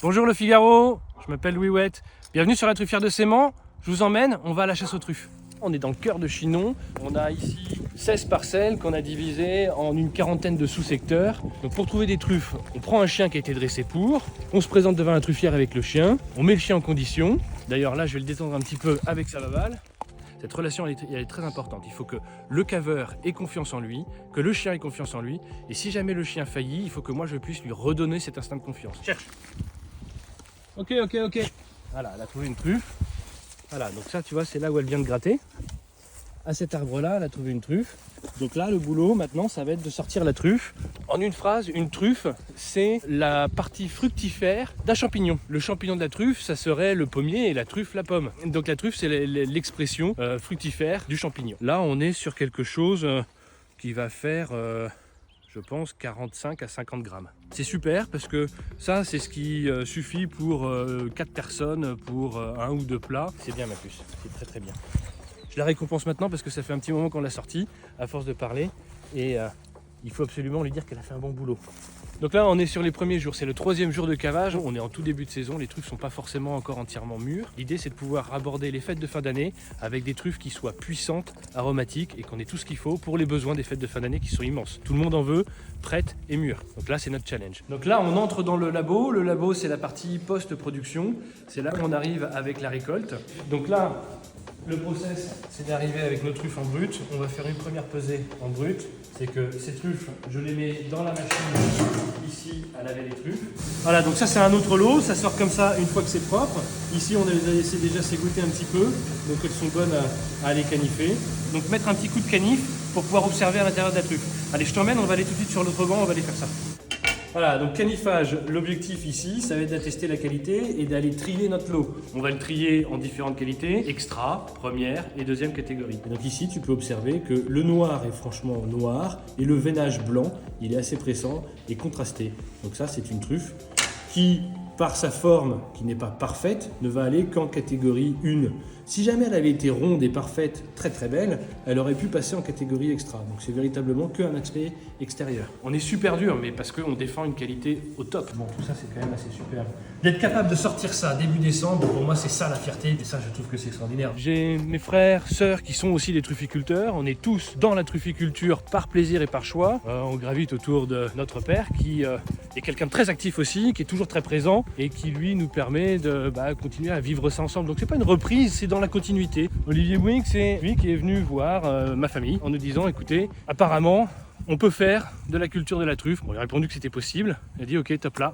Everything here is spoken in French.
Bonjour le Figaro, je m'appelle Louis Ouette. Bienvenue sur la Truffière de Sémant. Je vous emmène, on va à la chasse aux truffes. On est dans le cœur de Chinon. On a ici 16 parcelles qu'on a divisées en une quarantaine de sous-secteurs. Donc pour trouver des truffes, on prend un chien qui a été dressé pour. On se présente devant la truffière avec le chien. On met le chien en condition. D'ailleurs là, je vais le détendre un petit peu avec sa babale. Cette relation, elle est très importante. Il faut que le caveur ait confiance en lui, que le chien ait confiance en lui. Et si jamais le chien faillit, il faut que moi je puisse lui redonner cet instinct de confiance. Cherche. Ok. Voilà, elle a trouvé une truffe. Voilà, donc ça, tu vois, c'est là où elle vient de gratter. À cet arbre-là, elle a trouvé une truffe. Donc là, le boulot, maintenant, ça va être de sortir la truffe. En une phrase, une truffe, c'est la partie fructifère d'un champignon. Le champignon de la truffe, ça serait le pommier et la truffe, la pomme. Donc la truffe, c'est l'expression fructifère du champignon. Là, on est sur quelque chose qui va faire... je pense 45 à 50 grammes. C'est super parce que ça, c'est ce qui suffit pour 4 personnes, pour 1 ou 2 plats. C'est bien ma puce, c'est très bien. Je la récompense maintenant parce que ça fait un petit moment qu'on l'a sortie, à force de parler. Et il faut absolument lui dire qu'elle a fait un bon boulot. Donc là, on est sur les premiers jours, c'est le 3e jour de cavage. On est en tout début de saison, les truffes ne sont pas forcément encore entièrement mûres. L'idée, c'est de pouvoir aborder les fêtes de fin d'année avec des truffes qui soient puissantes, aromatiques et qu'on ait tout ce qu'il faut pour les besoins des fêtes de fin d'année qui sont immenses. Tout le monde en veut, prête et mûre. Donc là, c'est notre challenge. Donc là, on entre dans le labo. Le labo, c'est la partie post-production. C'est là qu'on arrive avec la récolte. Donc là, le process, c'est d'arriver avec nos truffes en brut. On va faire une première pesée en brut. C'est que ces truffes, je les mets dans la machine ici à laver les truffes. Voilà, donc ça c'est un autre lot. Ça sort comme ça une fois que c'est propre. Ici, on les a laissé déjà s'égoutter un petit peu. Donc elles sont bonnes à aller canifer. Donc mettre un petit coup de canif pour pouvoir observer à l'intérieur de la truffe. Allez, je t'emmène, on va aller tout de suite sur l'autre banc, on va aller faire ça. Voilà, donc canifage, l'objectif ici, ça va être d'attester la qualité et d'aller trier notre lot. On va le trier en différentes qualités, extra, première et deuxième catégorie. Et donc ici, tu peux observer que le noir est franchement noir et le veinage blanc, il est assez pressant et contrasté. Donc ça, c'est une truffe qui, par sa forme qui n'est pas parfaite, ne va aller qu'en catégorie 1. Si jamais elle avait été ronde et parfaite, très belle, elle aurait pu passer en catégorie extra. Donc c'est véritablement qu'un aspect extérieur. On est super dur, mais parce qu'on défend une qualité au top. Bon, tout ça c'est quand même assez super. D'être capable de sortir ça début décembre, pour moi c'est ça la fierté, et ça je trouve que c'est extraordinaire. J'ai mes frères, sœurs qui sont aussi des trufficulteurs. On est tous dans la trufficulture par plaisir et par choix. On gravite autour de notre père qui est quelqu'un de très actif aussi, qui est toujours très présent et qui lui nous permet de continuer à vivre ça ensemble. Donc c'est pas une reprise, c'est dans la continuité. Olivier Bouygues, c'est lui qui est venu voir ma famille en nous disant écoutez, apparemment on peut faire de la culture de la truffe. On lui a répondu que c'était possible. Il a dit ok, top là.